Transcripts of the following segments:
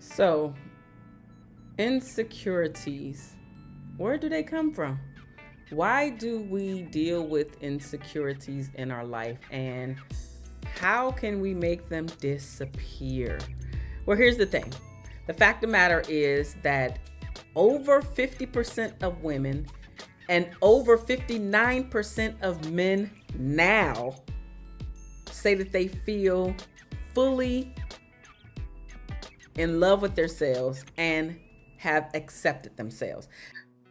So, insecurities, where do they come from? Why do we deal with insecurities in our life, and how can we make them disappear? Well, here's the thing. The fact of the matter is that over 50% of women and over 59% of men now say that they feel fully in love with themselves and have accepted themselves,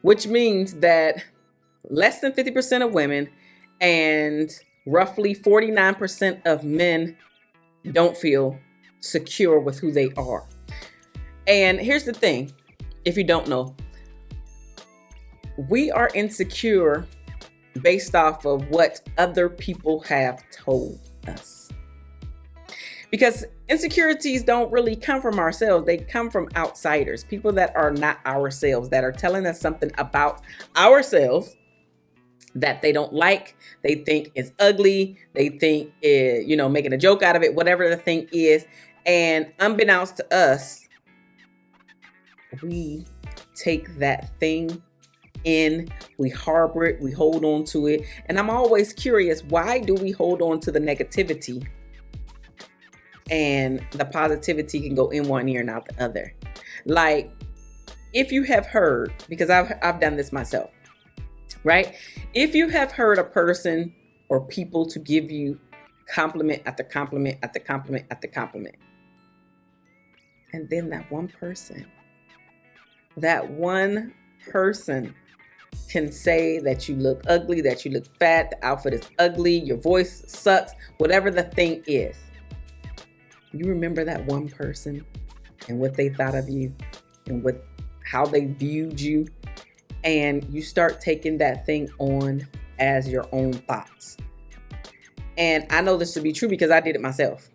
which means that less than 50% of women and roughly 49% of men don't feel secure with who they are. And here's the thing, if you don't know, we are insecure based off of what other people have told us. Because insecurities don't really come from ourselves, they come from outsiders, people that are not ourselves, that are telling us something about ourselves that they don't like, they think is ugly, they think is, making a joke out of it, whatever the thing is. And unbeknownst to us, we take that thing in, we harbor it, we hold on to it. And I'm always curious, why do we hold on to the negativity and the positivity can go in one ear and out the other? Like, if you have heard, because I've done this myself, right? If you have heard a person or people to give you compliment after compliment after compliment after compliment, and then that one person can say that you look ugly, that you look fat, the outfit is ugly, your voice sucks, whatever the thing is. You remember that one person and what they thought of you and how they viewed you, and you start taking that thing on as your own thoughts. And I know this to be true because I did it myself.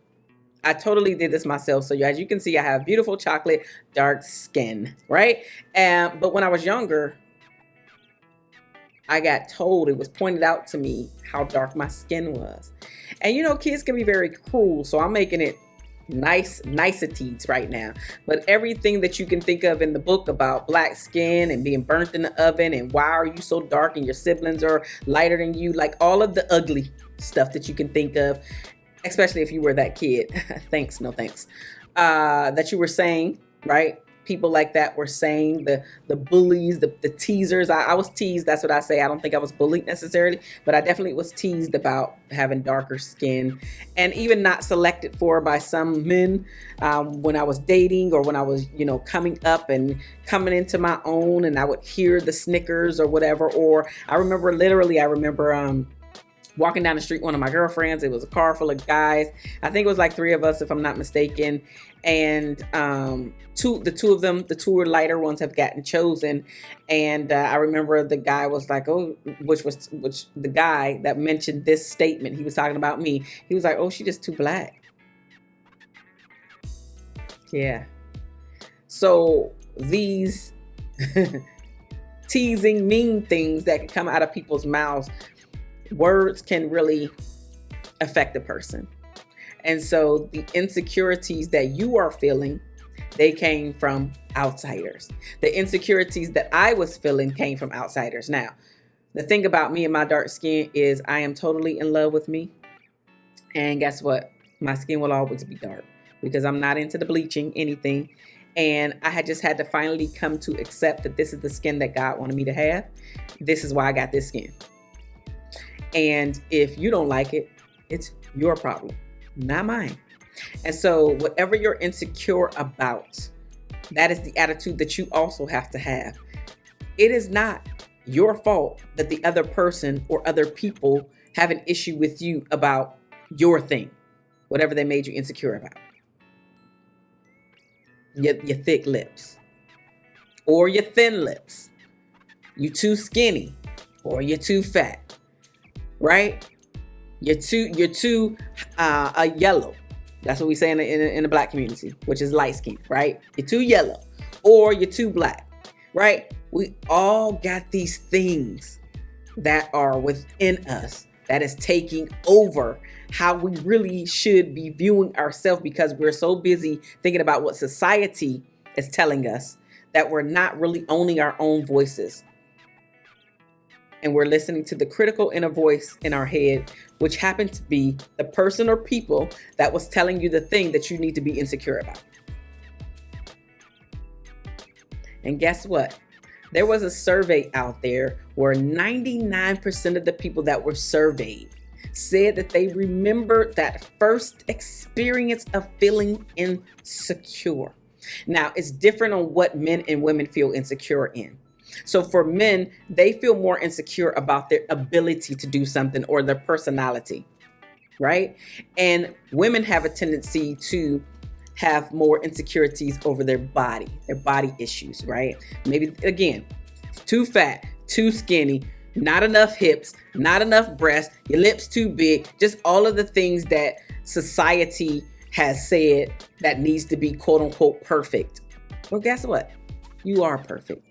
I totally did this myself. So as you can see, I have beautiful chocolate dark skin, right? But when I was younger, I got told, it was pointed out to me how dark my skin was. And kids can be very cruel, so I'm making it niceties right now. But everything that you can think of in the book about black skin and being burnt in the oven and why are you so dark and your siblings are lighter than you, like all of the ugly stuff that you can think of, especially if you were that kid. Thanks, no thanks. That you were saying, right? People like that were saying, the bullies, the teasers. I was teased, that's what I say. I don't think I was bullied necessarily, but I definitely was teased about having darker skin, and even not selected for by some men when I was dating, or when I was, coming up and coming into my own, and I would hear the snickers or whatever. Or I remember walking down the street, one of my girlfriends, it was a car full of guys. I think it was like 3 of us, if I'm not mistaken. And the two were lighter ones have gotten chosen. And I remember the guy was like, which the guy that mentioned this statement, he was talking about me. He was like, oh, she just too black. Yeah. So these teasing, mean things that can come out of people's mouths, words can really affect a person. And so the insecurities that you are feeling, they came from outsiders. The insecurities that I was feeling came from outsiders. Now, the thing about me and my dark skin is I am totally in love with me. And guess what? My skin will always be dark because I'm not into the bleaching anything. And I had just had to finally come to accept that this is the skin that God wanted me to have. This is why I got this skin. And if you don't like it, it's your problem, not mine. And so whatever you're insecure about, that is the attitude that you also have to have. It is not your fault that the other person or other people have an issue with you about your thing, whatever they made you insecure about. Your thick lips, or your thin lips, you too skinny, or you're too fat. Right? You're too yellow. That's what we say in the black community, which is light skin, right? You're too yellow, or you're too black, right? We all got these things that are within us that is taking over how we really should be viewing ourselves, because we're so busy thinking about what society is telling us that we're not really owning our own voices. And we're listening to the critical inner voice in our head, which happened to be the person or people that was telling you the thing that you need to be insecure about. And guess what? There was a survey out there where 99% of the people that were surveyed said that they remembered that first experience of feeling insecure. Now, it's different on what men and women feel insecure in. So for men, they feel more insecure about their ability to do something or their personality, right? And women have a tendency to have more insecurities over their body issues, right? Maybe, again, too fat, too skinny, not enough hips, not enough breasts, your lips too big, just all of the things that society has said that needs to be quote unquote perfect. Well, guess what? You are perfect.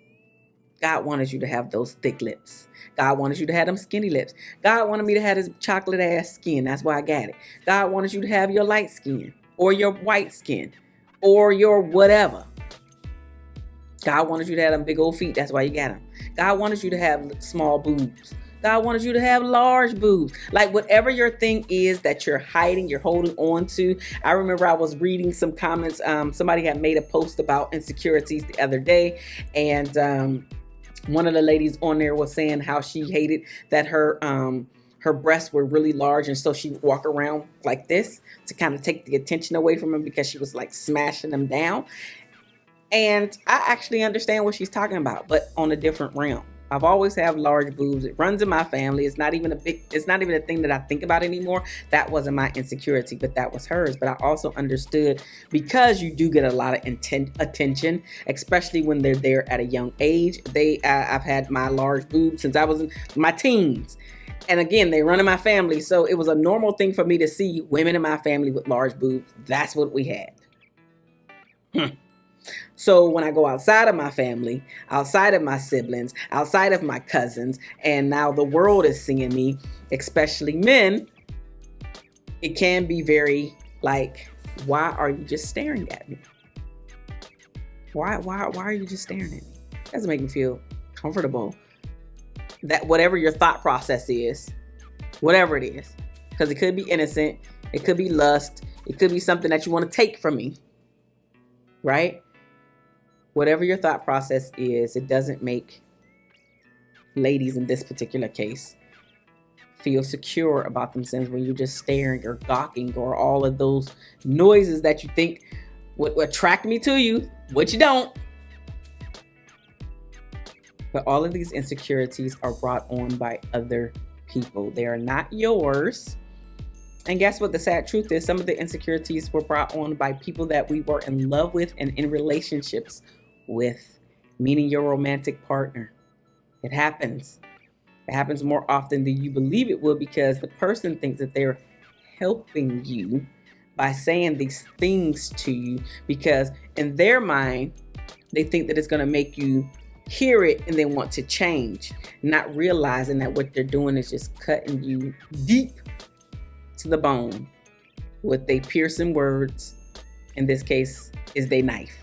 God wanted you to have those thick lips. God wanted you to have them skinny lips. God wanted me to have this chocolate ass skin. That's why I got it. God wanted you to have your light skin or your white skin or your whatever. God wanted you to have them big old feet. That's why you got them. God wanted you to have small boobs. God wanted you to have large boobs. Like whatever your thing is that you're hiding, you're holding on to. I remember I was reading some comments. Somebody had made a post about insecurities the other day. And one of the ladies on there was saying how she hated that her breasts were really large. And so she would walk around like this to kind of take the attention away from them because she was like smashing them down. And I actually understand what she's talking about, but on a different realm. I've always had large boobs. It runs in my family. It's not even a thing that I think about anymore. That wasn't my insecurity, but that was hers. But I also understood because you do get a lot of attention, especially when they're there at a young age. I've had my large boobs since I was in my teens. And again, they run in my family. So it was a normal thing for me to see women in my family with large boobs. That's what we had. So when I go outside of my family, outside of my siblings, outside of my cousins, and now the world is seeing me, especially men, it can be very like, why are you just staring at me? Why are you just staring at me? It doesn't make me feel comfortable. That whatever your thought process is, whatever it is, because it could be innocent, it could be lust, it could be something that you want to take from me, right? Whatever your thought process is, it doesn't make ladies in this particular case feel secure about themselves when you're just staring or gawking or all of those noises that you think would attract me to you, which you don't. But all of these insecurities are brought on by other people. They are not yours. And guess what? The sad truth is some of the insecurities were brought on by people that we were in love with and in relationships with, meaning your romantic partner. It happens. It happens more often than you believe it will because the person thinks that they're helping you by saying these things to you because in their mind, they think that it's going to make you hear it and then want to change, not realizing that what they're doing is just cutting you deep to the bone with their piercing words. In this case, is their knife.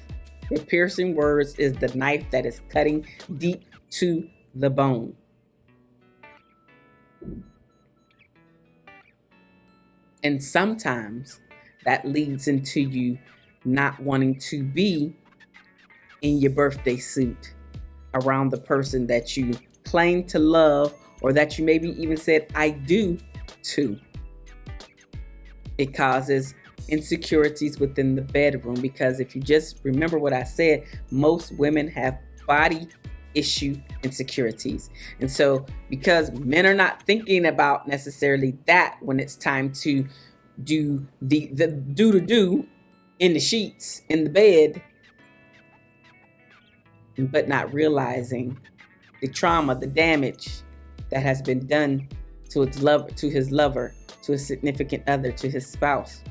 Their piercing words is the knife that is cutting deep to the bone. And sometimes that leads into you not wanting to be in your birthday suit around the person that you claim to love or that you maybe even said, I do to. It causes insecurities within the bedroom because if you just remember what I said, most women have body issue insecurities. And so because men are not thinking about necessarily that when it's time to do the do in the sheets, in the bed, but not realizing the trauma, the damage that has been done to his lover, to his significant other, to his spouse.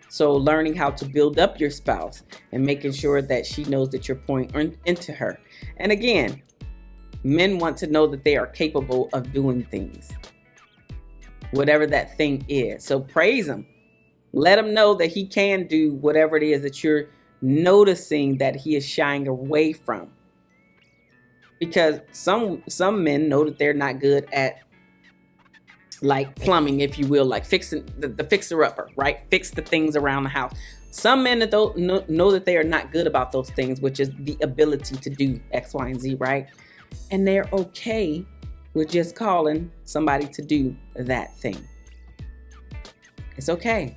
So learning how to build up your spouse and making sure that she knows that you're pouring into her. And again, men want to know that they are capable of doing things, whatever that thing is. So praise him. Let him know that he can do whatever it is that you're noticing that he is shying away from. Because some men know that they're not good at, like, plumbing, if you will, like fixing the fixer-upper, right? Fix the things around the house. Some men that don't know that they are not good about those things, which is the ability to do X, Y, and Z, right? And they're okay with just calling somebody to do that thing. It's okay.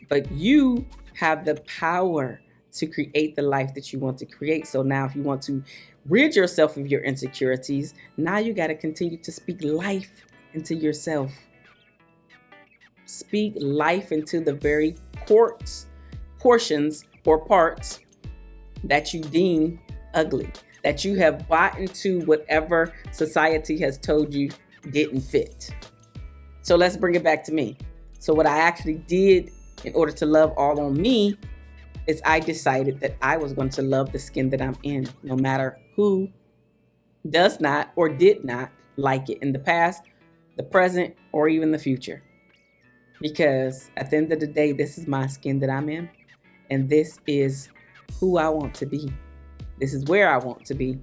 But you have the power to create the life that you want to create. So now if you want to rid yourself of your insecurities, now you got to continue to speak life into yourself. Speak life into the very portions or parts that you deem ugly, that you have bought into whatever society has told you didn't fit. So let's bring it back to me. So what I actually did in order to love all on me is I decided that I was going to love the skin that I'm in, no matter who does not or did not like it in the past, the present, or even the future. Because at the end of the day, this is my skin that I'm in, and this is who I want to be. This is where I want to be,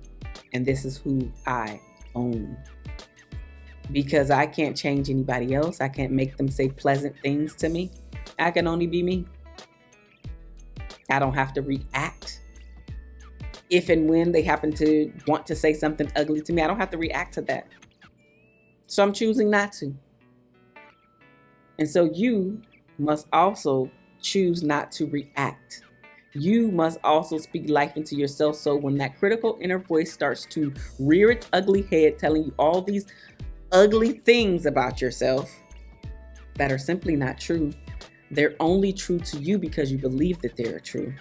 and this is who I own. Because I can't change anybody else. I can't make them say pleasant things to me. I can only be me. I don't have to react. If and when they happen to want to say something ugly to me, I don't have to react to that. So I'm choosing not to. And so you must also choose not to react. You must also speak life into yourself. So when that critical inner voice starts to rear its ugly head, telling you all these ugly things about yourself that are simply not true, they're only true to you because you believe that they are true.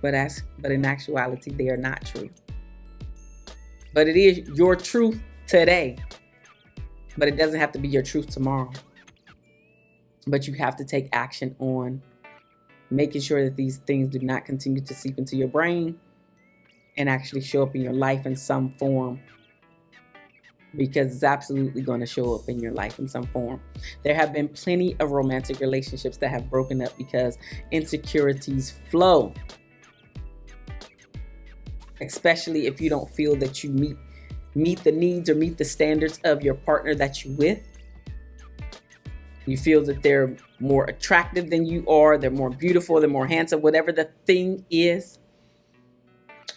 But in actuality, they are not true. But it is your truth today. But it doesn't have to be your truth tomorrow. But you have to take action on making sure that these things do not continue to seep into your brain and actually show up in your life in some form. Because it's absolutely going to show up in your life in some form. There have been plenty of romantic relationships that have broken up because insecurities flow. Especially if you don't feel that you meet the needs or meet the standards of your partner that you're with. You feel that they're more attractive than you are, they're more beautiful, they're more handsome, whatever the thing is.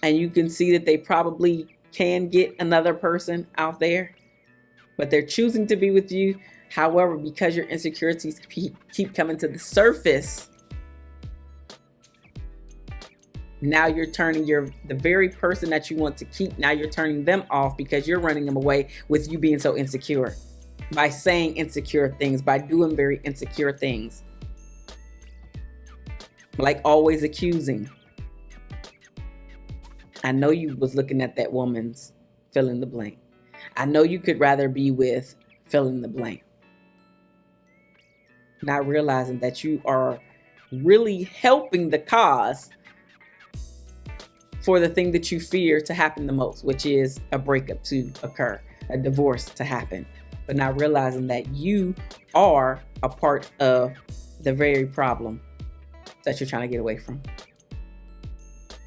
And you can see that they probably can get another person out there, but they're choosing to be with you. However, because your insecurities keep coming to the surface, now you're turning the very person that you want to keep, now you're turning them off because you're running them away with you being so insecure. By saying insecure things, by doing very insecure things. Like always accusing. I know you was looking at that woman's fill in the blank. I know you could rather be with fill in the blank. Not realizing that you are really helping the cause for the thing that you fear to happen the most, which is a breakup to occur, a divorce to happen. But not realizing that you are a part of the very problem that you're trying to get away from.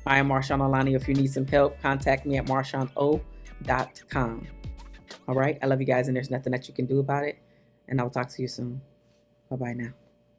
I am Marshawn Alani. If you need some help, contact me at marshawno.com. All right. I love you guys, and there's nothing that you can do about it. And I'll talk to you soon. Bye-bye now.